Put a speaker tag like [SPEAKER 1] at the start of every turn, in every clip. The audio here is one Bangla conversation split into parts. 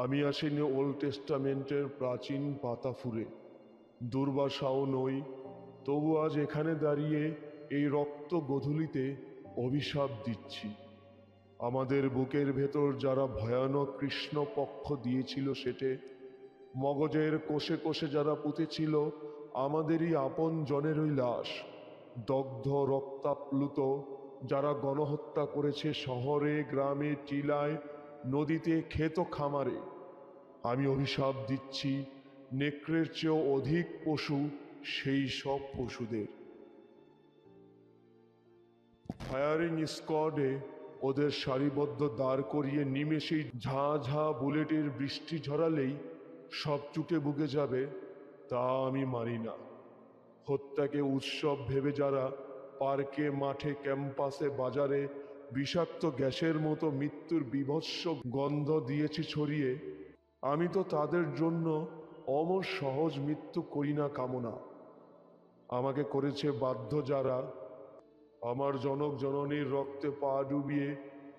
[SPEAKER 1] আমি আসিনি ওল্ড টেস্টামেন্টের প্রাচীন পাতা ফুরে, দুর্বাসাও নই, তবু আজ এখানে দাঁড়িয়ে এই রক্ত গোধূলিতে অভিশাপ দিচ্ছি। আমাদের বুকের ভেতর যারা ভয়ানক কৃষ্ণপক্ষ দিয়েছিল সেটে, মগজের কোষে কোষে যারা পুঁতেছিল আমাদেরই আপন জনেরই লাশ, দগ্ধ রক্তাপ্লুত যারা গণহত্যা করেছে শহরে গ্রামে টিলায় নদীতে ক্ষেত খামারে, আমি অভিশাপ দিচ্ছি নেকড়ের চেয়েও অধিক পশু সেই সব পশুদের। ফায়ারিং স্কোয়াডে ওদের সারিবদ্ধ দাঁড় করিয়ে নিমেষেই ঝাঁ ঝাঁ বুলেটের বৃষ্টি ঝরালেই সব চুকে বুকে যাবে, তা আমি মানি না। হত্যাকে উৎসব ভেবে যারা পার্কে মাঠে ক্যাম্পাসে বাজারে বিষাক্ত গ্যাসের মতো মৃত্যুর বীভৎস গন্ধ দিয়েছি ছড়িয়ে, আমি তো তাদের জন্য অমর সহজ মৃত্যু করি না কামনা। আমাকে করেছে বাধ্য যারা, আমার জনক জননীর রক্তে পা ডুবিয়ে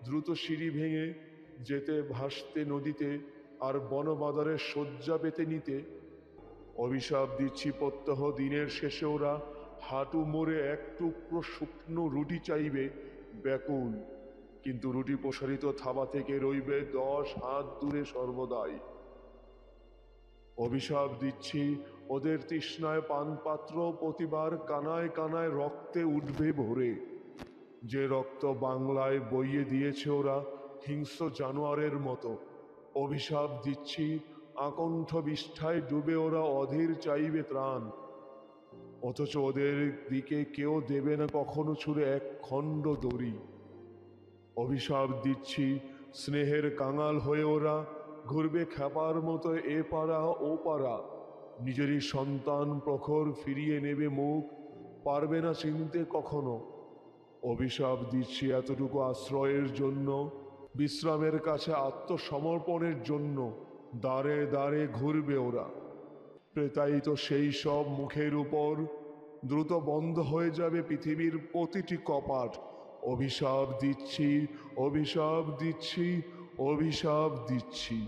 [SPEAKER 1] দ্রুত সিঁড়ি ভেঙে যেতে ভাসতে নদীতে আর বনবাদারের শয্যা পেতে নিতে, অভিশাপ দিচ্ছি প্রত্যহ দিনের শেষে ওরা হাঁটু মোড়ে এক টুকরো শুকনো রুটি চাইবে ব্যাকুল, কিন্তু রুটি প্রসারিত থাবা থেকে রইবে 10 হাত দূরে সর্বদাই। অভিশাপ দিচ্ছি ওদের তৃষ্ণায় পানপাত্র প্রতিবার কানায় কানায় রক্তে উঠবে ভরে, যে রক্ত বাংলায় বইয়ে দিয়েছে ওরা হিংস্র জানোয়ারের মতো। অভিশাপ দিচ্ছি আকণ্ঠ বিষ্ঠায় ডুবে ওরা অধীর চাইবে ত্রাণ, অথচ ওদের দিকে কেউ দেবে না কখনো ছুঁড়ে এক খণ্ড দড়ি। অভিশাপ দিচ্ছি স্নেহের কাঙাল হয়ে ওরা ঘুরবে খ্যাপার মতো এ পাড়া ও পাড়া, নিজেরই সন্তান প্রখর ফিরিয়ে নেবে মুখ, পারবে না চিনতে কখনো। অভিশাপ দিচ্ছি এতটুকু আশ্রয়ের জন্য, বিশ্রামের কাছে আত্মসমর্পণের জন্য দাঁড়ে দাঁড়ে ঘুরবে ওরা। প্রেতায়িত সেই সব মুখের উপর দ্রুত বন্ধ হয়ে যাবে পৃথিবীর প্রতিটি কপাট। অভিশাপ দিচ্ছি, অভিশাপ দিচ্ছি, অভিশাপ দিচ্ছি।